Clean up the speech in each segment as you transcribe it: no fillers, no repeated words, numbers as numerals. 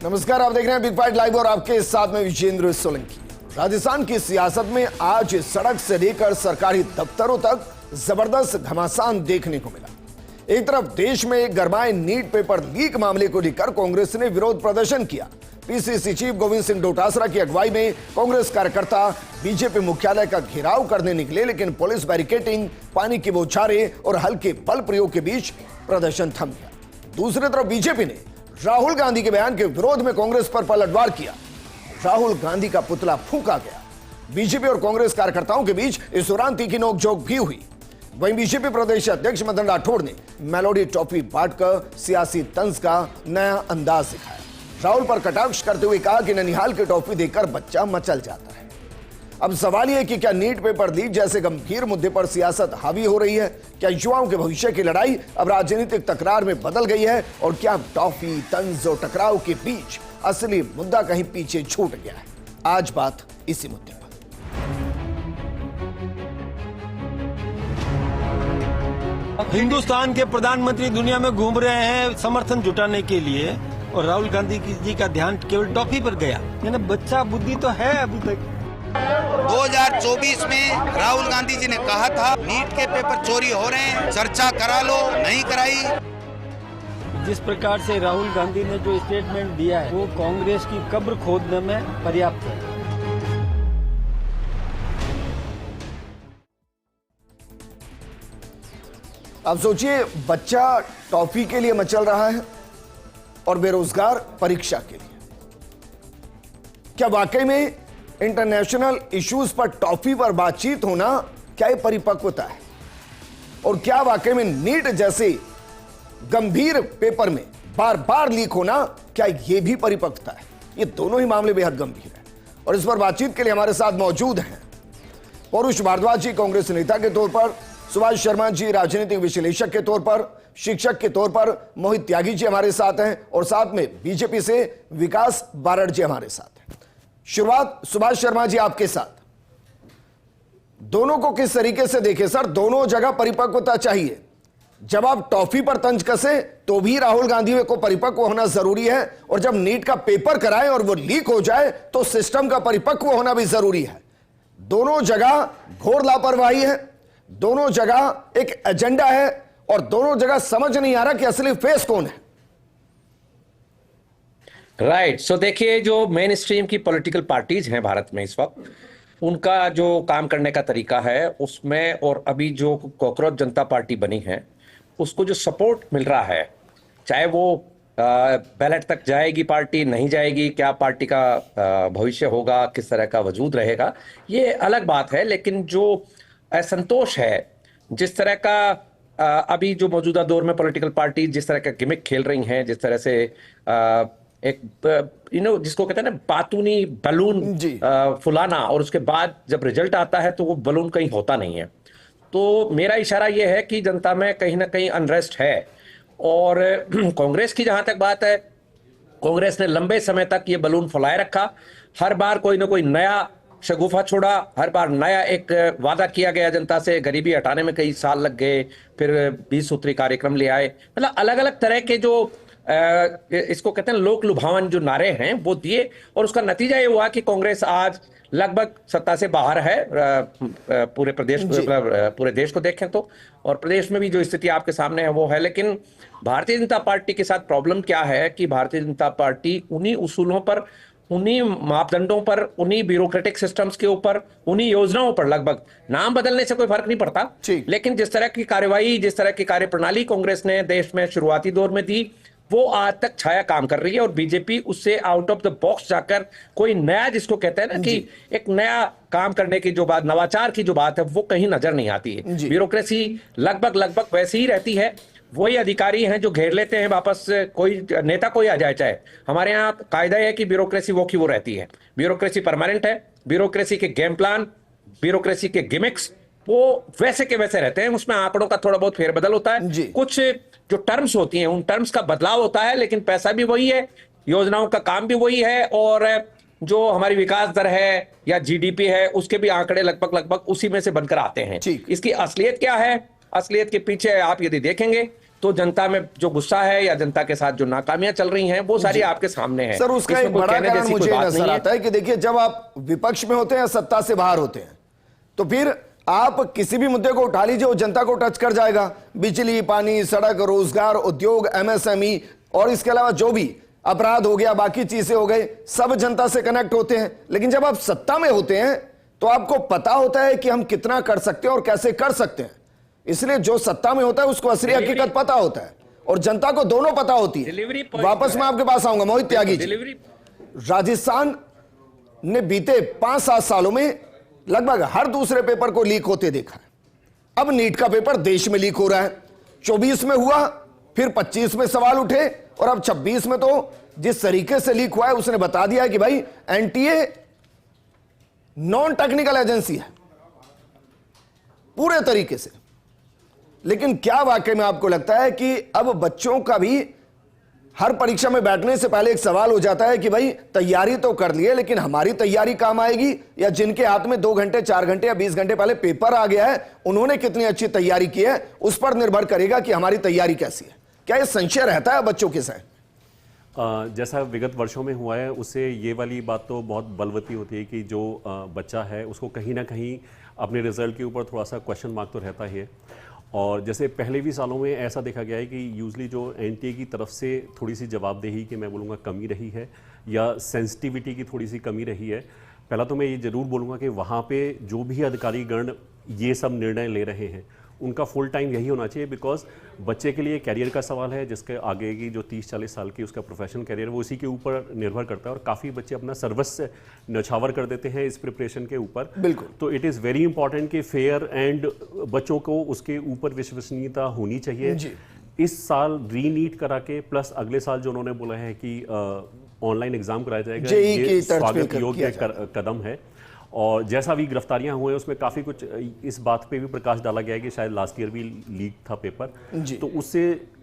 नमस्कार, आप देख रहे हैं बिग फाइट लाइव और आपके साथ में विजेंद्र सोलंकी। राजस्थान की सियासत में आज सड़क से लेकर सरकारी दफ्तरों तक जबरदस्त घमासान देखने को मिला। एक तरफ देश में गरमाए नीट पेपर लीक मामले को लेकर कांग्रेस ने विरोध प्रदर्शन किया। पीसीसी चीफ गोविंद सिंह डोटासरा की अगुवाई में कांग्रेस कार्यकर्ता बीजेपी मुख्यालय का घेराव करने निकले, लेकिन पुलिस बैरिकेडिंग, पानी के बौछारें और हल्के बल प्रयोग के बीच प्रदर्शन थम गया। दूसरी तरफ बीजेपी ने राहुल गांधी के बयान के विरोध में कांग्रेस पर पलटवार किया। राहुल गांधी का पुतला फूंका गया। बीजेपी और कांग्रेस कार्यकर्ताओं के बीच इस दौरान तीखी नोकझोंक भी हुई। वहीं बीजेपी प्रदेश अध्यक्ष मदन राठौड़ ने मेलोडी टॉफी बांटकर सियासी तंज का नया अंदाज दिखाया। राहुल पर कटाक्ष करते हुए कहा कि ननिहाल की टॉफी देखकर बच्चा मचल जाता है। अब सवाल यह कि क्या नीट पेपर लीक जैसे गंभीर मुद्दे पर सियासत हावी हो रही है? क्या युवाओं के भविष्य की लड़ाई अब राजनीतिक तकरार में बदल गई है? और क्या टॉफी, तंज और टकराव के बीच असली मुद्दा कहीं पीछे छूट गया है? आज बात इसी मुद्दे पर। हिंदुस्तान के प्रधानमंत्री दुनिया में घूम रहे हैं समर्थन जुटाने के लिए, और राहुल गांधी जी का ध्यान केवल टॉफी पर गया। यानी बच्चा बुद्धि तो है अभी तक। 2024 में राहुल गांधी जी ने कहा था नीट के पेपर चोरी हो रहे हैं, चर्चा करा लो, नहीं कराई। जिस प्रकार से राहुल गांधी ने जो स्टेटमेंट दिया है वो कांग्रेस की कब्र खोदने में पर्याप्त है। अब सोचिए, बच्चा टॉफी के लिए मचल रहा है और बेरोजगार परीक्षा के लिए। क्या वाकई में इंटरनेशनल इश्यूज पर टॉफी पर बातचीत होना क्या ये परिपक्वता है? और क्या वाकई में नीट जैसे गंभीर पेपर में बार बार लीक होना क्या ये भी परिपक्वता है? ये दोनों ही मामले बेहद गंभीर हैं और इस पर बातचीत के लिए हमारे साथ मौजूद हैं पौरुष भारद्वाज जी, कांग्रेस नेता के तौर पर, सुभाष शर्मा जी राजनीतिक विश्लेषक के तौर पर, शिक्षक के तौर पर मोहित त्यागी जी हमारे साथ हैं, और साथ में बीजेपी से विकास बारड़ जी हमारे साथ हैं। शुरुआत सुभाष शर्मा जी आपके साथ। दोनों को किस तरीके से देखें सर? दोनों जगह परिपक्वता चाहिए। जब आप टॉफी पर तंज कसे तो भी राहुल गांधी को परिपक्व होना जरूरी है, और जब नीट का पेपर कराएं और वो लीक हो जाए तो सिस्टम का परिपक्व होना भी जरूरी है। दोनों जगह घोर लापरवाही है, दोनों जगह एक एजेंडा है, और दोनों जगह समझ नहीं आ रहा कि असली फेस कौन है। राइट। सो देखिए, जो मेन स्ट्रीम की पॉलिटिकल पार्टीज हैं भारत में इस वक्त, उनका जो काम करने का तरीका है उसमें, और अभी जो कॉकरोच जनता पार्टी बनी है उसको जो सपोर्ट मिल रहा है, चाहे वो बैलेट तक जाएगी पार्टी, नहीं जाएगी, क्या पार्टी का भविष्य होगा, किस तरह का वजूद रहेगा, ये अलग बात है। लेकिन जो असंतोष है, जिस तरह का अभी जो मौजूदा दौर में पॉलिटिकल पार्टी जिस तरह का गिमिक खेल रही हैं, जिस तरह से एक जिसको कहते हैं ना बातूनी बलून फुलाना, और उसके बाद जब रिजल्ट आता है तो वो बलून कहीं होता नहीं है। तो मेरा इशारा ये है कि जनता में कहीं ना कहीं अनरेस्ट है। और कांग्रेस की जहां तक बात है, कांग्रेस ने लंबे समय तक ये बलून फुलाए रखा। हर बार कोई ना कोई नया शगुफा छोड़ा, हर बार नया एक वादा किया गया जनता से। गरीबी हटाने में कई साल लग गए, फिर 20 सूत्री कार्यक्रम ले आए, मतलब अलग अलग तरह के जो इसको कहते हैं लोक लुभावन जो नारे हैं वो दिए, और उसका नतीजा ये हुआ कि कांग्रेस आज लगभग सत्ता से बाहर है पूरे प्रदेश, पूरे देश को देखें तो। और प्रदेश में भी जो स्थिति आपके सामने है वो है। लेकिन भारतीय जनता पार्टी के साथ प्रॉब्लम क्या है कि भारतीय जनता पार्टी उन्हीं उसूलों पर, उन्हीं मापदंडों पर, उन्हीं ब्यूरोक्रेटिक सिस्टम्स के ऊपर, उन्हीं योजनाओं पर, लगभग नाम बदलने से कोई फर्क नहीं पड़ता, लेकिन जिस तरह की कार्यवाही, जिस तरह की कार्यप्रणाली कांग्रेस ने देश में शुरुआती दौर में दी, वो आज तक छाया काम कर रही है। और बीजेपी उससे आउट ऑफ द बॉक्स जाकर कोई नया, जिसको कहते हैं ना कि एक नया काम करने की जो बात, नवाचार की जो बात है, वो कहीं नजर नहीं आती है। ब्यूरोक्रेसी लगभग वैसी ही रहती है। वही अधिकारी हैं जो घेर लेते हैं वापस, कोई नेता कोई आ जाए। चाहे हमारे यहाँ कायदा है कि ब्यूरोक्रेसी वो की वो रहती है, ब्यूरोक्रेसी परमानेंट है। ब्यूरोक्रेसी के गेम प्लान, ब्यूरोक्रेसी के गिमिक्स वो वैसे के वैसे रहते हैं। उसमें आंकड़ों का थोड़ा बहुत फेरबदल होता है, कुछ जो टर्म्स होती हैं उन टर्म्स का बदलाव होता है, लेकिन पैसा भी वही है, योजनाओं का काम भी वही है, और जो हमारी विकास दर है या जीडीपी है उसके भी आंकड़े लगभग उसी में से बनकर आते हैं। इसकी असलियत क्या है? असलियत के पीछे आप यदि देखेंगे तो जनता में जो गुस्सा है या जनता के साथ जो नाकामियां चल रही हैं वो सारी आपके सामने है। सर उसका एक बड़ा कारण मुझे नजर आता है कि देखिए जब आप विपक्ष में होते हैं, सत्ता से बाहर होते हैं, तो फिर आप किसी भी मुद्दे को उठा लीजिए वो जनता को टच कर जाएगा। बिजली, पानी, सड़क, रोजगार, उद्योग, एमएसएमई और इसके अलावा जो भी अपराध हो गया, बाकी चीजें हो गए, सब जनता से कनेक्ट होते हैं। लेकिन जब आप सत्ता में होते हैं तो आपको पता होता है कि हम कितना कर सकते हैं और कैसे कर सकते हैं। इसलिए जो सत्ता में होता है उसको असली हकीकत पता होता है और जनता को दोनों पता होती है। वापस मैं आपके पास आऊंगा मोहित त्यागी जी। राजस्थान ने बीते 5-7 सालों में लगभग हर दूसरे पेपर को लीक होते देखा है। अब नीट का पेपर देश में लीक हो रहा है। 24 में हुआ, फिर 25 में सवाल उठे और अब 26 में तो जिस तरीके से लीक हुआ है उसने बता दिया है कि भाई एनटीए नॉन टेक्निकल एजेंसी है पूरे तरीके से। लेकिन क्या वाकई में आपको लगता है कि अब बच्चों का भी हर परीक्षा में बैठने से पहले एक सवाल हो जाता है कि भाई तैयारी तो कर लिए लेकिन हमारी तैयारी काम आएगी, या जिनके हाथ में 2 घंटे 4 घंटे या 20 घंटे पहले पेपर आ गया है उन्होंने कितनी अच्छी तैयारी की है उस पर निर्भर करेगा कि हमारी तैयारी कैसी है। क्या यह संशय रहता है बच्चों के साथ? जैसा विगत वर्षों में हुआ है उससे ये वाली बात तो बहुत बलवती होती है कि जो बच्चा है उसको कहीं ना कहीं अपने रिजल्ट के ऊपर थोड़ा सा क्वेश्चन मार्क तो रहता ही है। और जैसे पहले भी सालों में ऐसा देखा गया है कि यूजली जो एनटीए की तरफ से थोड़ी सी जवाबदेही की मैं बोलूँगा कमी रही है या सेंसिटिविटी की थोड़ी सी कमी रही है। पहला तो मैं ये ज़रूर बोलूँगा कि वहाँ पे जो भी अधिकारीगण ये सब निर्णय ले रहे हैं उनका फुल टाइम यही होना चाहिए, बिकॉज बच्चे के लिए कैरियर का सवाल है जिसके आगे की जो 30-40 साल की उसका प्रोफेशनल कैरियर वो इसी के ऊपर निर्भर करता है। और काफ़ी बच्चे अपना सर्वस्व न्यौछावर कर देते हैं इस प्रिपरेशन के ऊपर। बिल्कुल। तो इट इज़ वेरी इंपॉर्टेंट कि फेयर एंड बच्चों को उसके ऊपर विश्वसनीयता होनी चाहिए जी। इस साल री नीट करा के प्लस अगले साल जो उन्होंने बोला है कि ऑनलाइन एग्जाम कराया जाएगा, ये स्वागत योग्य कदम है। और जैसा भी गिरफ्तारियां हुए उसमें काफ़ी कुछ इस बात पे भी प्रकाश डाला गया है कि शायद लास्ट ईयर भी लीक था पेपर, तो उससे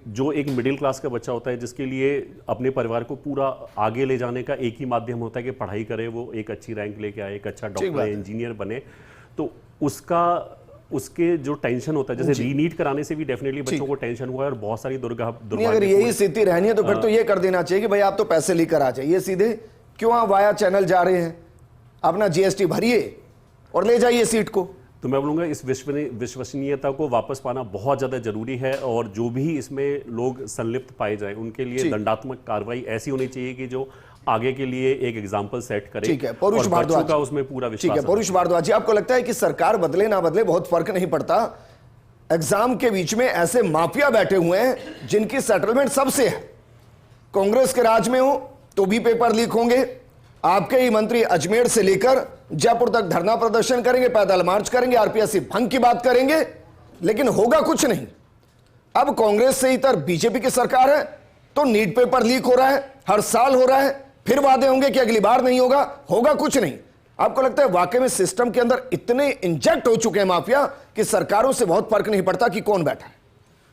जो एक मिडिल क्लास का बच्चा होता है जिसके लिए अपने परिवार को पूरा आगे ले जाने का एक ही माध्यम होता है कि पढ़ाई करे, वो एक अच्छी रैंक लेके आए, एक अच्छा डॉक्टर इंजीनियर बने, तो उसके जो टेंशन होता है जैसे रीनीट कराने से भी डेफिनेटली बच्चों को टेंशन हुआ है और बहुत सारी दुर्भाग्य। अगर यही स्थिति रहनी है तो फिर तो ये कर देना चाहिए कि भाई आप तो पैसे लेकर आ जाइए, सीधे क्यों आप वाया चैनल जा रहे हैं, अपना जीएसटी भरिए और ले जाइए सीट को। तो मैं बोलूँगा इस विश्वसनीयता को वापस पाना बहुत ज़्यादा जरूरी है और जो भी इसमें लोग संलिप्त पाए जाए उनके लिए दंडात्मक कार्रवाई ऐसी होनी चाहिए कि जो आगे के लिए एक एग्जाम्पल सेट करे। ठीक है, पौरुष भारद्वाज का उसमें पूरा विश्वास। ठीक है, पौरुष भारद्वाज जी, आपको लगता है कि सरकार बदले ना बदले बहुत फर्क नहीं पड़ता, एग्जाम के बीच में ऐसे माफिया बैठे हुए हैं जिनकी सेटलमेंट सबसे है, कांग्रेस के राज में हो तो भी पेपर लीक होंगे, आपके ही मंत्री अजमेर से लेकर जयपुर तक धरना प्रदर्शन करेंगे, पैदल मार्च करेंगे, आरपीएससी भंग की बात करेंगे, लेकिन होगा कुछ नहीं। अब कांग्रेस से इतर बीजेपी की सरकार है तो नीट पेपर लीक हो रहा है, हर साल हो रहा है, फिर वादे होंगे कि अगली बार नहीं होगा, होगा कुछ नहीं। आपको लगता है वाकई में सिस्टम के अंदर इतने इंजेक्ट हो चुके हैं माफिया कि सरकारों से बहुत फर्क नहीं पड़ता कि कौन बैठा है?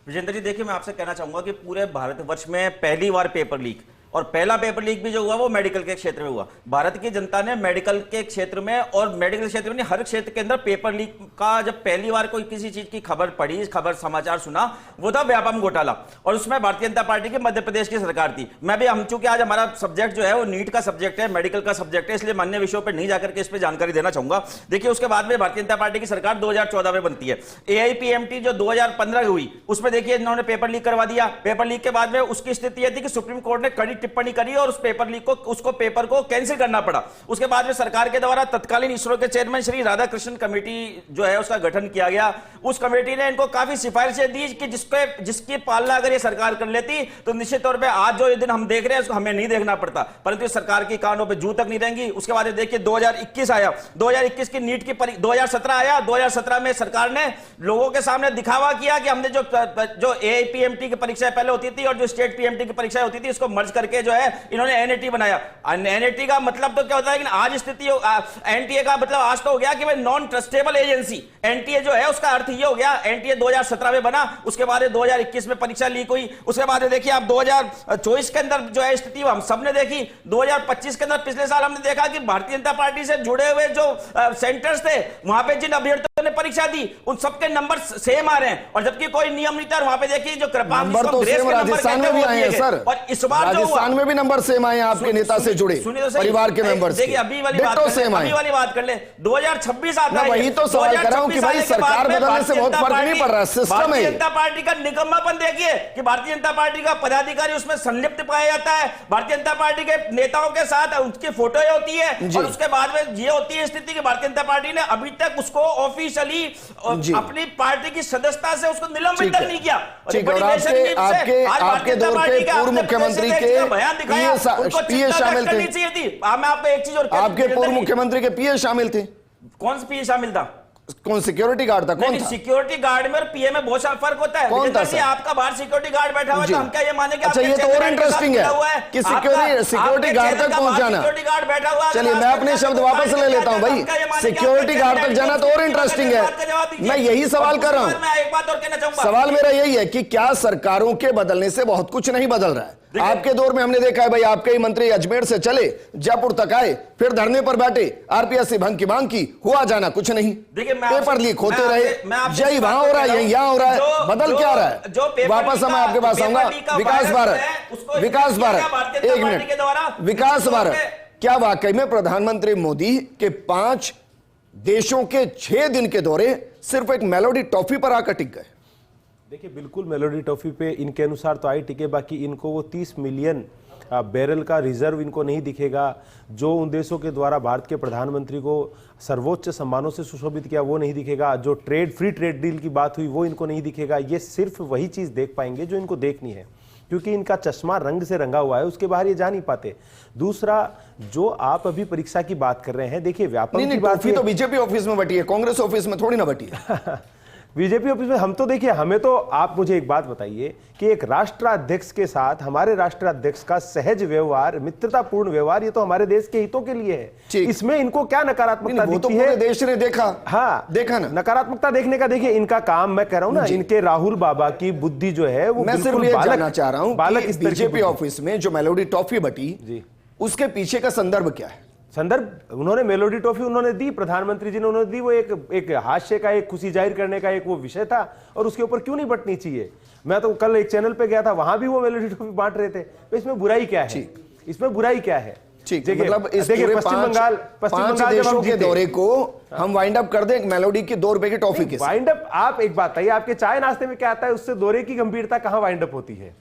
विजेंद्र जी देखिए, मैं आपसे कहना चाहूंगा कि पूरे भारतवर्ष में पहली बार पेपर लीक, और पहला पेपर लीक भी जो हुआ वो मेडिकल के क्षेत्र में हुआ। भारत की जनता ने मेडिकल के क्षेत्र में, और मेडिकल क्षेत्र में नहीं, हर क्षेत्र के अंदर पेपर लीक का जब पहली बार कोई किसी चीज की खबर पढ़ी, खबर समाचार सुना, वो था व्यापम घोटाला, और उसमें भारतीय जनता पार्टी की मध्य प्रदेश की सरकार थी। मैं भी, हम चूंकि आज हमारा सब्जेक्ट जो है वो नीट का सब्जेक्ट है, मेडिकल का सब्जेक्ट है, इसलिए अन्य विषयों पर नहीं जाकर के इस पर जानकारी देना चाहूंगा। देखिए, उसके बाद में भारतीय जनता पार्टी की सरकार 2014 में बनती है। एआईपीएमटी जो 2015 हुई उसमें देखिए इन्होंने पेपर लीक करवा दिया। पेपर लीक के बाद में उसकी स्थिति यह थी कि सुप्रीम कोर्ट ने कड़ी टिप्पणी करी और पेपर लीक को, उसको पेपर को कैंसिल करना पड़ा। उसके बाद में सरकार के द्वारा तत्कालीन इसरो के चेयरमैन श्री राधाकृष्णन कमेटी जो है उसका गठन किया गया। उस कमेटी ने इनको काफी सिफारिशें दी कि जिसकी पालना अगर ये सरकार कर लेती तो निश्चित तौर पे आज जो ये दिन हम देख रहे हैं उसको हमें नहीं देखना पड़ता, परंतु सरकार की कानों पे जू तक नहीं रहेंगी। उसके बाद देखिए 2021 आया, 2021 की नीट की 2017 आया, 2017 में सरकार ने लोगों के सामने दिखावा किया कि हमने जो एआईपीएमटी की परीक्षाएं पहले होती थी और जो स्टेट पीएमटी की परीक्षाएं होती थी इसको मर्ज करके जो है इन्होंने एनएटी बनाया। एनएटी का मतलब तो क्या होता है कि आज स्थिति, एनटीए का मतलब आज तो हो गया कि भाई नॉन ट्रस्टेबल एजेंसी। एनटीए जो है उसका अर्थ ये हो गया, एनटीए 2017 में बना, उसके बाद 2021 में परीक्षा लीक हुई। उसके बाद देखिए आप 2024 के अंदर जो है स्थिति हम सबने देखी। 2025 के अंदर पिछले साल हमने देखा कि भारतीय जनता पार्टी से जुड़े हुए जो सेंटर्स थे वहां पे जिन अभ्यर्थियों ने परीक्षा दी उन सबके नंबर सेम आ रहे हैं, और जबकि कोई नियम नहीं था। वहां पे देखिए जो कृपांक नंबर तो सेम राजस्थान में भी आए हैं सर, और इस बार जो राजस्थान में भी नंबर सेम आए हैं आपके नेता से जुड़े परिवार के मेंबर्स। देखिए अभी वाली बात कर ले 2026 आता है, वही तो सवाल कर रहा हूं कि भाई सरकार बदलने से बहुत फर्क नहीं पड़ रहा, सिस्टम है। भारतीय जनता पार्टी का निकम्मापन देखिए कि भारतीय जनता पार्टी का पदाधिकारी उसमें संलिप्त पाया जाता है, भारतीय जनता पार्टी के नेताओं के साथ उसकी फोटो होती है, और उसके बाद में ये होती है स्थिति कि भारतीय जनता पार्टी ने अभी तक उसको ऑफिशियली अपनी पार्टी की सदस्यता से उसको निलंबित तक नहीं किया। आपके दौर पे पूर्व मुख्यमंत्री के पीए शामिल थे, मैं आपको एक चीज और, आपके पूर्व मुख्यमंत्री के पीए शामिल थे। कौन सा पीए शामिल था? कौन सिक्योरिटी गार्ड था? कौन था? सिक्योरिटी गार्ड में और पीए में बहुत सारा फर्क होता है। कौन था सर? आपका बाहर सिक्योरिटी गार्ड बैठा हुआ है तो हम क्या ये माने कि अच्छा ये तो और इंटरेस्टिंग है कि सिक्योरिटी गार्ड तक पहुंच जाना। सिक्योरिटी गार्ड बैठा हुआ है। चलिए मैं अपने शब्द वापस ले लेता हूं भाई, सिक्योरिटी गार्ड तक जाना तो और इंटरेस्टिंग है। मैं यही सवाल कर रहा हूं, मैं एक बात और कहना चाहूंगा, सवाल मेरा यही है कि क्या सरकारों के बदलने से बहुत कुछ नहीं बदल रहा है? आपके दौर में हमने देखा है भाई, आपके ही मंत्री अजमेर से चले जयपुर तक आए, फिर धरने पर बैठे, आरपीएससी भंग की मांग की, हुआ जाना कुछ नहीं, पेपर लीक होते रहे, जय वहां हो रहा है यही यहां हो रहा है, बदल क्या रहा है? वापस मैं आपके पास आऊंगा। विकास भारत, एक मिनट, विकास भारत, क्या वाकई में प्रधानमंत्री मोदी के 5 देशों के 6 दिन के दौरे सिर्फ एक मेलोडी टॉफी पर आकर टिक गए? देखिए बिल्कुल मेलोडी टॉफी पे इनके अनुसार तो आई टिके, बाकी इनको वो 30 मिलियन बैरल का रिजर्व इनको नहीं दिखेगा, जो उन देशों के द्वारा भारत के प्रधानमंत्री को सर्वोच्च सम्मानों से सुशोभित किया वो नहीं दिखेगा, जो फ्री ट्रेड डील की बात हुई वो इनको नहीं दिखेगा। ये सिर्फ वही चीज़ देख पाएंगे जो इनको देखनी है, क्योंकि इनका चश्मा रंग से रंगा हुआ है, उसके बाहर ये जा नहीं पाते। दूसरा, जो आप अभी परीक्षा की बात कर रहे हैं, देखिए व्यापक की बात तो बीजेपी ऑफिस में बटी है, कांग्रेस ऑफिस में थोड़ी ना बटी है। बीजेपी ऑफिस में हम तो देखिए, हमें तो आप मुझे एक बात बताइए कि एक राष्ट्राध्यक्ष के साथ हमारे राष्ट्राध्यक्ष का सहज व्यवहार, मित्रतापूर्ण व्यवहार, ये तो हमारे देश के हितों के लिए है। इसमें इनको क्या नकारात्मकता दिखती है? देश ने देखा, हाँ देखा ना नकारात्मकता देखने का। देखिए इनका काम, मैं कह रहा हूं ना, इनके राहुल बाबा की बुद्धि जो है वो मैं सिर्फ ये जानना चाह रहा हूं बालक कि बीजेपी ऑफिस में जो मेलोडी टॉफी बटी, उसके पीछे का संदर्भ क्या है? संदर्भ, उन्होंने मेलोडी टॉफी उन्होंने दी, प्रधानमंत्री जी ने उन्होंने दी, वो एक हास्य का, एक खुशी जाहिर करने का एक वो विषय था, और उसके ऊपर क्यों नहीं बंटनी चाहिए? मैं तो कल एक चैनल पे गया था, वहां भी वो मेलोडी टॉफी बांट रहे थे, तो इसमें बुराई क्या है? इसमें बुराई क्या है? ठीक, मतलब इस पूरे पश्चिम बंगाल देशों के दौरे को हम वाइंड अप कर दें एक मेलोडी की 2 रुपए की टॉफी के। वाइंड अप, आप एक बात बताइए, आपके चाय नाश्ते में क्या आता है, उससे दौरे की गंभीरता कहां वाइंड अप होती है?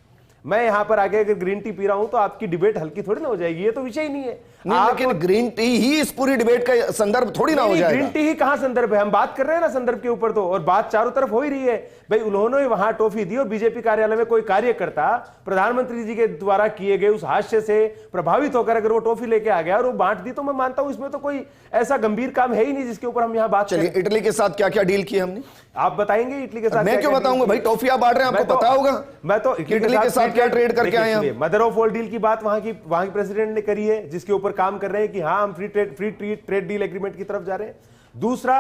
मैं यहां पर आगे अगर ग्रीन टी पी रहा हूं तो आपकी डिबेट हल्की थोड़ी ना हो जाएगी, ये तो विषय ही नहीं है। लेकिन ग्रीन टी ही इस पूरी डिबेट का संदर्भ थोड़ी ना हो जाएगा। ग्रीन टी ही कहां संदर्भ है? हम बात कर रहे हैं ना संदर्भ के ऊपर तो, और बात चारों तरफ हो ही रही है। भाई उन्होंने वहां टॉफी दी और बीजेपी कार्यालय में कोई कार्यकर्ता प्रधानमंत्री जी के द्वारा किए गए उस हास्य से प्रभावित होकर अगर वो टॉफी लेके आ गया और वो बांट दी, तो मैं मानता हूं इसमें तो कोई ऐसा गंभीर काम है ही नहीं जिसके ऊपर हम यहाँ बात करें। इटली के साथ क्या क्या डील की हमने, आप बताएंगे? इटली के साथ मैं क्यों बताऊंगा भाई? टॉफी आप बांट रहे हैं, आपको पता होगा। मैं तो इटली के साथ क्या ट्रेड करके आए हैं? मदर ऑफ ऑल डील की बात वहां की प्रेसिडेंट ने करी है, जिसके ऊपर काम कर रहे हैं कि हाँ हम फ्री ट्रेड डील एग्रीमेंट की तरफ जा रहे हैं। दूसरा,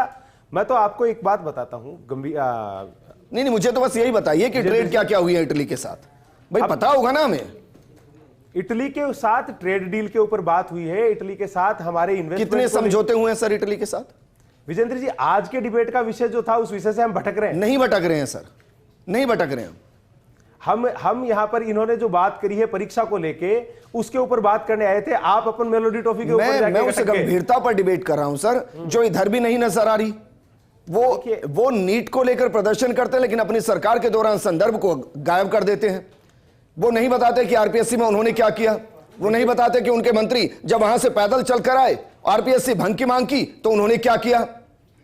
मैं तो आपको एक बात बताता हूं गंभीर, नहीं मुझे तो बस यही बताइए कि ट्रेड क्या क्या हुई है इटली के साथ, भाई पता होगा ना हमें। इटली के साथ ट्रेड डील के ऊपर बात हुई है, इटली के साथ हमारे इन्वेस्टमेंट, कितने समझौते हुए हैं सर इटली के साथ? विजेंद्र जी, आज के डिबेट का विषय जो था उस विषय से हम भटक रहे हैं। नहीं भटक रहे हैं सर, नहीं भटक रहे हैं हम यहां पर इन्होंने जो बात करी है परीक्षा को लेके, उसके ऊपर बात करने आए थे। आप अपन मेलोडी टॉफी के ऊपर मैं उस गंभीरता पर डिबेट कर रहा हूं सर, जो इधर भी नहीं नजर आ रही। वो नीट को लेकर प्रदर्शन करते हैं, लेकिन अपनी सरकार के दौरान संदर्भ को गायब कर देते हैं। वो नहीं बताते कि आरपीएससी में उन्होंने क्या किया, वो नहीं बताते कि उनके मंत्री जब वहां से पैदल चलकर आए, आरपीएससी भंग की मांग की, तो उन्होंने क्या किया।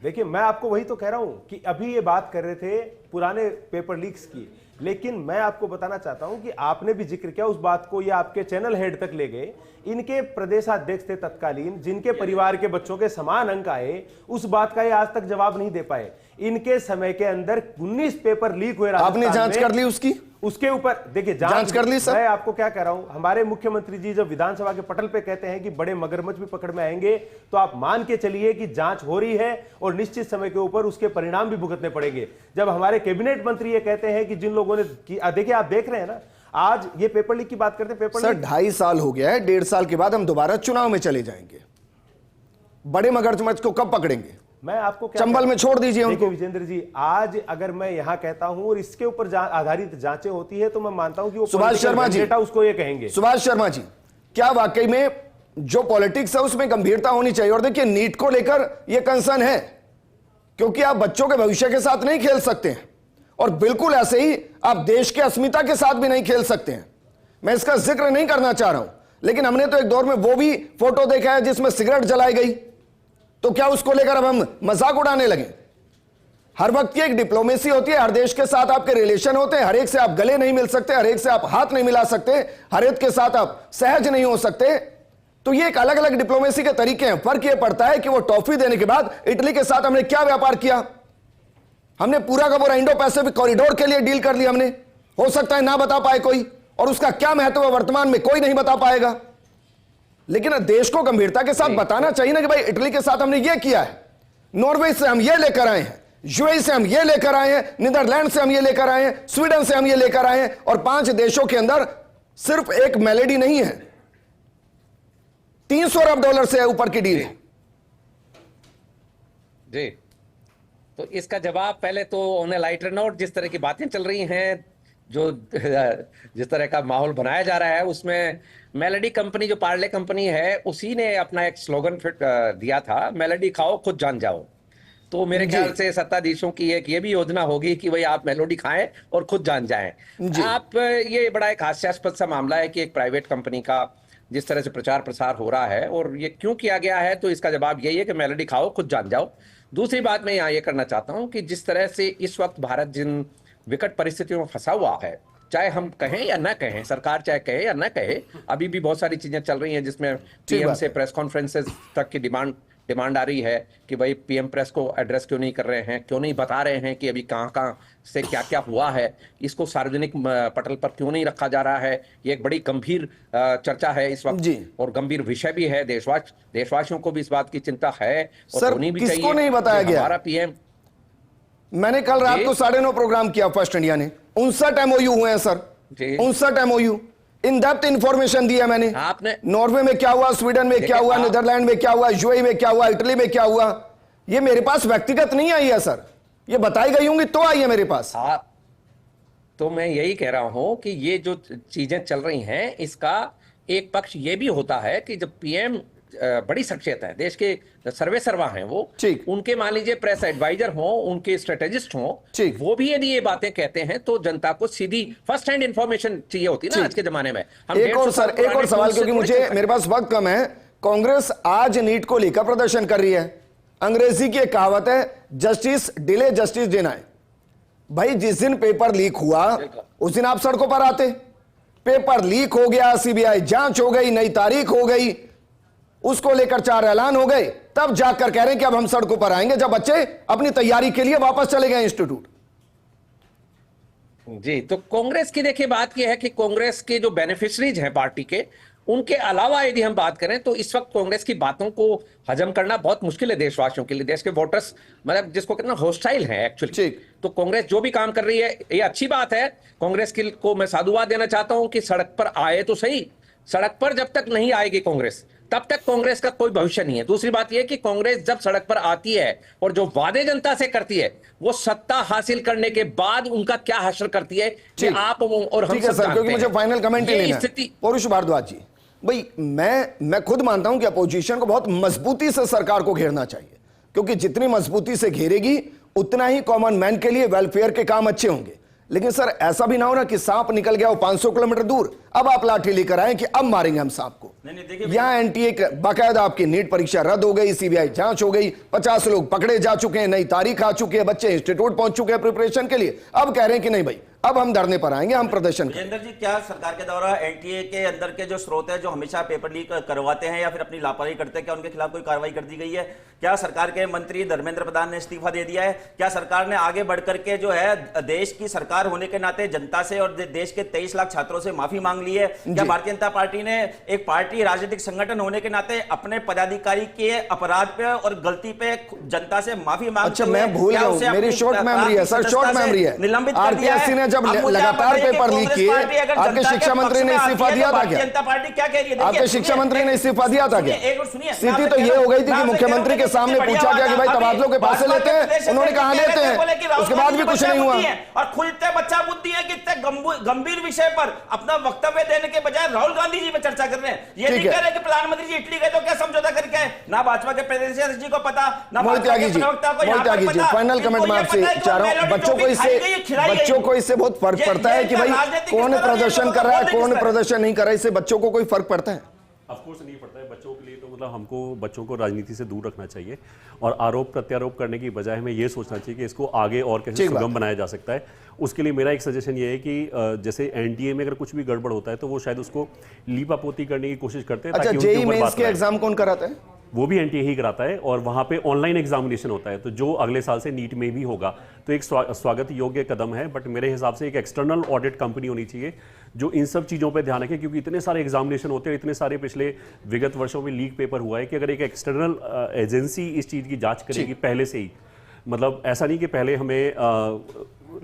देखिए मैं आपको वही तो कह रहा हूं कि अभी ये बात कर रहे थे पुराने पेपर लीक्स की, लेकिन मैं आपको बताना चाहता हूं कि आपने भी जिक्र किया उस बात को, ये आपके चैनल हेड तक ले गए। इनके प्रदेशाध्यक्ष थे तत्कालीन, जिनके परिवार के बच्चों के समान अंक आए, उस बात का ये आज तक जवाब नहीं दे पाए। इनके समय के अंदर 19 पेपर लीक हुए, आपने जांच कर ली उसकी? उसके ऊपर देखिए जांच कर ली सर। मैं आपको क्या कह रहा हूं, हमारे मुख्यमंत्री जी जब विधानसभा के पटल पे कहते हैं कि बड़े मगरमच्छ भी पकड़ में आएंगे, तो आप मान के चलिए कि जांच हो रही है और निश्चित समय के ऊपर उसके परिणाम भी भुगतने पड़ेंगे। जब हमारे कैबिनेट मंत्री ये कहते हैं कि जिन लोगों ने देखिए, आप देख रहे हैं ना, आज ये पेपर लीक की बात करते हैं। पेपर सर 2.5 साल हो गया है, 1.5 साल के बाद हम दोबारा चुनाव में चले जाएंगे। बड़े मगरमच्छ को कब पकड़ेंगे? मैं आपको क्या चंबल में छोड़ दीजिए देखिए उनको। विजेंद्र जी, आज अगर मैं यहाँ कहता हूं और इसके ऊपर आधारित जांचें होती है तो मैं मानता हूं कि वो सुभाष शर्मा जी, उसको ये कहेंगे। सुभाष शर्मा जी, क्या वाकई में जो पॉलिटिक्स है उसमें गंभीरता होनी चाहिए? और देखिए नीट को लेकर यह कंसर्न है, क्योंकि आप बच्चों के भविष्य के साथ नहीं खेल सकते हैं, और बिल्कुल ऐसे ही आप देश के अस्मिता के साथ भी नहीं खेल सकते हैं। मैं इसका जिक्र नहीं करना चाह रहा हूं, लेकिन हमने तो एक दौर में वो भी फोटो देखा है जिसमें सिगरेट जलाई गई, तो क्या उसको लेकर अब हम मजाक उड़ाने लगे? हर वक्त की एक डिप्लोमेसी होती है, हर देश के साथ आपके रिलेशन होते हैं, हर एक से आप गले नहीं मिल सकते, हर एक से आप हाथ नहीं मिला सकते, हर एक के साथ आप सहज नहीं हो सकते। तो ये एक अलग अलग डिप्लोमेसी के तरीके हैं। फर्क ये पड़ता है कि वो टॉफी देने के बाद इटली के साथ हमने क्या व्यापार किया। हमने पूरा का पूरा इंडो पैसिफिक कॉरिडोर के लिए डील कर लिया हमने, हो सकता है ना बता पाए कोई, और उसका क्या महत्व है वर्तमान में कोई नहीं बता पाएगा। लेकिन देश को गंभीरता के साथ बताना चाहिए ना कि भाई इटली के साथ हमने ये किया है, नॉर्वे से हम ये लेकर आए हैं, यूएई से हम ये लेकर आए हैं, नीदरलैंड से हम ये लेकर आए हैं, स्वीडन से हम ये लेकर आए हैं, और 5 देशों के अंदर सिर्फ एक मेलेडी नहीं है, 300 अरब डॉलर से ऊपर की डील है। जी, तो इसका जवाब पहले तो ऑन ए लाइटर नोट, जिस तरह की बातें चल रही हैं, जो जिस तरह का माहौल बनाया जा रहा है, उसमें मेलेडी कंपनी जो पार्ले कंपनी है उसी ने अपना एक स्लोगन फिट दिया था, मेलेडी खाओ खुद जान जाओ। तो मेरे ख्याल से सत्ताधीशों की एक ये भी योजना होगी कि भाई आप मेलोडी खाएं और खुद जान जाएं। आप ये बड़ा एक हास्यास्पद सा मामला है कि एक प्राइवेट कंपनी का जिस तरह से प्रचार प्रसार हो रहा है, और ये क्यों किया गया है, तो इसका जवाब यही है कि मेलोडी खाओ खुद जान जाओ। दूसरी बात मैं यहाँ ये करना चाहता हूँ कि जिस तरह से इस वक्त भारत जिन विकट परिस्थितियों में फंसा हुआ है, चाहे हम कहें या ना कहें, सरकार चाहे कहे या ना कहे, अभी भी बहुत सारी चीजें चल रही हैं जिसमें पीएम से प्रेस कॉन्फ्रेंसेस तक की डिमांड आ रही है कि भाई पीएम प्रेस को एड्रेस क्यों नहीं कर रहे हैं, क्यों नहीं बता रहे हैं कि अभी कहाँ से क्या क्या हुआ है, इसको सार्वजनिक पटल पर क्यों नहीं रखा जा रहा है। ये एक बड़ी गंभीर चर्चा है इस वक्त, और गंभीर विषय भी है। देशवासियों को भी इस बात की चिंता है और होनी भी चाहिए। किसको नहीं बताया गया? हमारा पीएम, मैंने कल रात को 9:30 प्रोग्राम किया फर्स्ट इंडिया ने, 59 MOU हुए हैं sir, 59 MOU, in depth information दी है मैंने। आपने नॉर्वे में क्या हुआ, स्वीडन में क्या हुआ, नीदरलैंड में क्या हुआ, यूएई में क्या हुआ, इटली में क्या हुआ, ये मेरे पास व्यक्तिगत नहीं आई है सर, ये बताई गई होंगी तो आई है मेरे पास। तो मैं यही कह रहा हूं कि ये जो चीजें चल रही हैं, इसका एक पक्ष ये भी होता है कि जब पीएम बड़ी शख्सियत है, देश के सर्वे सर्वा हैं वो, उनके मान लीजिए प्रेस एडवाइजर हो, उनके स्ट्रेटेजिस्ट हो, वो भी यदि ये बातें कहते हैं तो जनता को सीधी फर्स्ट हैंड इंफॉर्मेशन चाहिए होती है ना आज के जमाने में। एक और सवाल, क्योंकि मुझे मेरे पास वक्त कम है। कांग्रेस आज नीट को लेकर प्रदर्शन कर रही है। अंग्रेजी की एक कहावत है, जस्टिस डिले जस्टिस डिनाई। भाई जिस दिन पेपर लीक हुआ उस दिन आप सड़कों पर आते, पेपर लीक हो गया, सीबीआई जांच हो गई, नई तारीख हो गई, उसको लेकर 4 ऐलान हो गए, तब जाकर कह रहे हैं कि अब हम सड़कों पर आएंगे, जब बच्चे अपनी तैयारी के लिए वापस चले गए इंस्टीट्यूट। जी, तो कांग्रेस की देखिए बात यह है कि कांग्रेस के जो बेनिफिशरीज हैं पार्टी के, उनके अलावा यदि हम बात करें तो इस वक्त कांग्रेस की बातों को हजम करना बहुत मुश्किल है देशवासियों के लिए। देश के वोटर्स मतलब जिसको कितना हॉस्टाइल है एक्चुअली। तो कांग्रेस जो भी काम कर रही है ये अच्छी बात है। कांग्रेस को मैं साधुवाद देना चाहता हूं कि सड़क पर आए तो सही, सड़क पर जब तक नहीं आएगी कांग्रेस तब तक कांग्रेस का कोई भविष्य नहीं है। दूसरी बात यह कि कांग्रेस जब सड़क पर आती है और जो वादे जनता से करती है, वो सत्ता हासिल करने के बाद उनका क्या हासिल करती है कि आप और हम सब जानते हैं। क्योंकि मुझे फाइनल कमेंट लेना है। पौरुष भारद्वाज जी, भाई मैं खुद मानता हूं कि अपोजिशन को बहुत मजबूती से सरकार को घेरना चाहिए, क्योंकि जितनी मजबूती से घेरेगी उतना ही कॉमन मैन के लिए वेलफेयर के काम अच्छे होंगे। लेकिन सर ऐसा भी ना हो ना कि सांप निकल गया वो 500 किलोमीटर दूर, अब आप लाठी लेकर आए कि अब मारेंगे हम सांप को। यहां एनटीए बाकायदा आपकी नीट परीक्षा रद्द हो गई, सीबीआई जांच हो गई, 50 लोग पकड़े जा चुके हैं, नई तारीख आ चुकी है, बच्चे इंस्टीट्यूट पहुंच चुके हैं प्रिपरेशन के लिए, अब कह रहे हैं कि नहीं भाई अब हम धरने पर आएंगे, हम प्रदर्शन करेंगे। विजेंद्र जी, क्या सरकार के द्वारा एनटीए के अंदर के जो स्रोत है जो हमेशा पेपर लीक करवाते हैं या फिर अपनी लापरवाही करते हैं, क्या उनके खिलाफ कोई कार्रवाई कर दी गई है? क्या सरकार के मंत्री धर्मेंद्र प्रधान ने इस्तीफा दे दिया है? क्या सरकार ने आगे बढ़कर के जो है देश की सरकार होने के नाते जनता से और देश के 23 लाख छात्रों से माफी मांग ली है? क्या भारतीय जनता पार्टी ने एक पार्टी राजनीतिक संगठन होने के नाते अपने पदाधिकारी के अपराध पे और गलती पे जनता से माफी मांग? अच्छा मैं भूल गया, मेरी शॉर्ट मेमोरी है सर, शॉर्ट मेमोरी है। निलंबित कर दिया है। जब अब मुझे लगातार आप बताइए पेपर कि लीक कांग्रेस किए, पार्टी अगर आपके जनता के शिक्षा पक्ष मंत्री ने में आती इस्तीफा है, तो दिया था भारतीय क्या? जनता पार्टी क्या कह रही है? आपके शिक्षा मंत्री ने इस्तीफा दिया था क्या? एक मिनट सुनिए, स्थिति तो ये हो गई थी कि मुख्यमंत्री के सामने पूछा गया कि भाई तबादलों के पैसे लेते हैं, उन्होंने कहा लेते हैं, उसके बाद भी कुछ नहीं हुआ। और खुलते बच्चा बुद्धि है कि इतने गंभीर विषय पर अपना वक्तव्य देने के बजाय राहुल गांधी जी पे चर्चा कर रहे हैं। ये नहीं कह रहे कि प्रधानमंत्री जी इटली गए तो क्या समझौता करके आए, ना भाजपा के प्रदेश जी को पता, ना मोहित त्यागी जी, फाइनल कमेंट मैं आपसे चाह रहा हूं, बच्चों को इससे बहुत फर्क पड़ता है कि भाई कौन प्रदर्शन कर रहा है, कौन प्रदर्शन नहीं कर रहा है, इससे बच्चों को कोई फर्क पड़ता है? ऑफ कोर्स नहीं पड़ता है बच्चों के लिए, तो मतलब हमको बच्चों को राजनीति से दूर रखना चाहिए और आरोप प्रत्यारोप करने की बजाय हमें ये सोचना चाहिए कि इसको आगे और कैसे सुगम बनाया जा सकता है। उसके लिए मेरा एक सजेशन ये है कि जैसे एनडीए में अगर कुछ भी गड़बड़ होता है तो वो शायद उसको लीपापोती करने की कोशिश करते हैं। अच्छा, जेईई मेंस के एग्जाम कौन कराता है? वो भी एनटीए ही कराता है और वहां पे ऑनलाइन एग्जामिनेशन होता है, तो जो अगले साल से नीट में भी होगा, तो एक स्वागत योग्य कदम है। बट मेरे हिसाब से एक एक्सटर्नल ऑडिट कंपनी होनी चाहिए जो इन सब चीज़ों पे ध्यान रखे, क्योंकि इतने सारे एग्जामिनेशन होते हैं, इतने सारे पिछले विगत वर्षों में लीक पेपर हुआ है कि अगर एक एक्सटर्नल एजेंसी इस चीज़ की जांच करेगी पहले से ही, मतलब ऐसा नहीं कि पहले हमें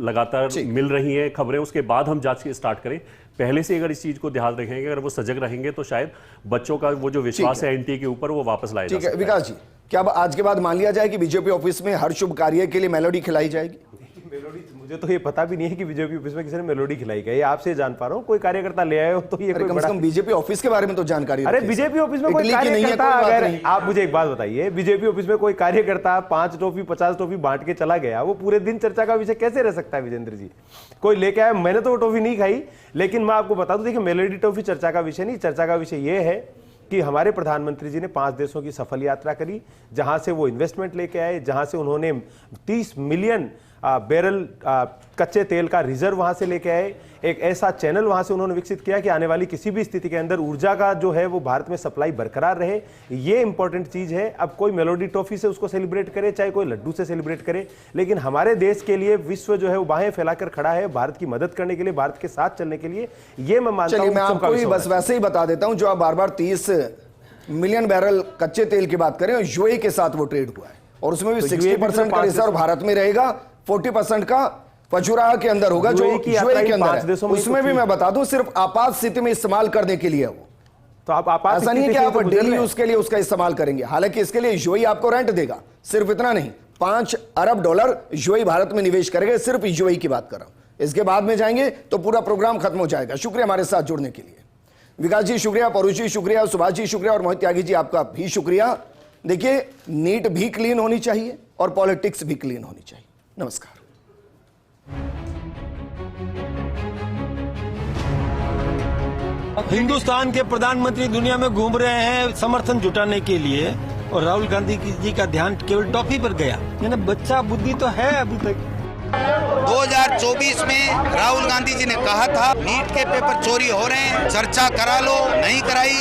लगातार मिल रही हैं खबरें उसके बाद हम जांच स्टार्ट करें, पहले से अगर इस चीज को ध्यान रखेंगे, अगर वो सजग रहेंगे तो शायद बच्चों का वो जो विश्वास है एनटीए के ऊपर वो वापस लाया जा सकता है। विकास जी, क्या आज के बाद मान लिया जाए कि बीजेपी ऑफिस में हर शुभ कार्य के लिए मेलोडी खिलाई जाएगी? मेलोडी मुझे तो ये पता भी नहीं है कि बीजेपी ऑफिस में किसी ने मेलोडी खिलाई गई, आपसे जान पा रहा हूँ। कोई कार्यकर्ता ले आए हो तो ये कम से कम बीजेपी ऑफिस के बारे में तो जानकारी। अरे बीजेपी ऑफिस में कोई कार्यकर्ता, अगर आप मुझे एक बात बताइए, बीजेपी ऑफिस में कोई कार्यकर्ता 5 ट्रॉफी 50 ट्रॉफी बांट के चला गया, वो पूरे दिन चर्चा का विषय कैसे रह सकता है? विजेंद्र जी, कोई लेके आया, मैंने तो वो ट्रॉफी नहीं खाई, लेकिन मैं आपको बता दूं, देखिए मेलोडी ट्रॉफी चर्चा का विषय नहीं, चर्चा का विषय ये है कि हमारे प्रधानमंत्री जी ने 5 देशों की सफल यात्रा करी, जहां से वो इन्वेस्टमेंट लेके आए, जहां से उन्होंने 30 मिलियन बैरल कच्चे तेल का रिजर्व वहां से लेके आए, एक ऐसा चैनल वहां से उन्होंने विकसित किया कि आने वाली किसी भी स्थिति के अंदर ऊर्जा का जो है वो भारत में सप्लाई बरकरार रहे। ये इंपॉर्टेंट चीज है। अब कोई मेलोडी ट्रॉफी से उसको सेलिब्रेट करे, चाहे कोई लड्डू से सेलिब्रेट करे, लेकिन हमारे देश के लिए विश्व जो है वो बाहें फैलाकर खड़ा है भारत की मदद करने के लिए, भारत के साथ चलने के लिए। ये मैं मानता हूं। मैं आपको बस वैसे ही बता देता हूं, जो आप बार बार 30 मिलियन बैरल कच्चे तेल की बात करें, यूएई के साथ वो ट्रेड हुआ है और उसमें भी 60% का रिजर्व भारत में रहेगा, 40% का पचुराह के अंदर होगा जो यूएई के अंदर है। उसमें भी मैं बता दूं सिर्फ आपात स्थिति में इस्तेमाल करने के लिए वो, तो आप आपात ऐसा नहीं है कि आप डेली यूज के लिए उसका इस्तेमाल करेंगे। हालांकि इसके लिए यूएई आपको रेंट देगा। सिर्फ इतना नहीं, $5 अरब यूएई भारत में निवेश करेगा। सिर्फ यूएई की बात कर रहा हूं, इसके बाद में जाएंगे तो पूरा प्रोग्राम खत्म हो जाएगा। शुक्रिया हमारे साथ जुड़ने के लिए। विकास जी शुक्रिया, परुष जी शुक्रिया, सुभाष जी शुक्रिया और मोहित त्यागी जी आपका भी शुक्रिया। देखिए, नीट भी क्लीन होनी चाहिए और पॉलिटिक्स भी क्लीन होनी चाहिए। नमस्कार। हिंदुस्तान के प्रधानमंत्री दुनिया में घूम रहे हैं समर्थन जुटाने के लिए और राहुल गांधी जी का ध्यान केवल टॉफी पर गया। यानी बच्चा बुद्धि तो है अभी तक। 2024 में राहुल गांधी जी ने कहा था नीट के पेपर चोरी हो रहे हैं, चर्चा करा लो, नहीं कराई।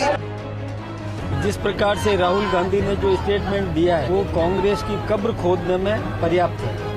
जिस प्रकार से राहुल गांधी ने जो स्टेटमेंट दिया है वो कांग्रेस की कब्र खोदने में पर्याप्त है।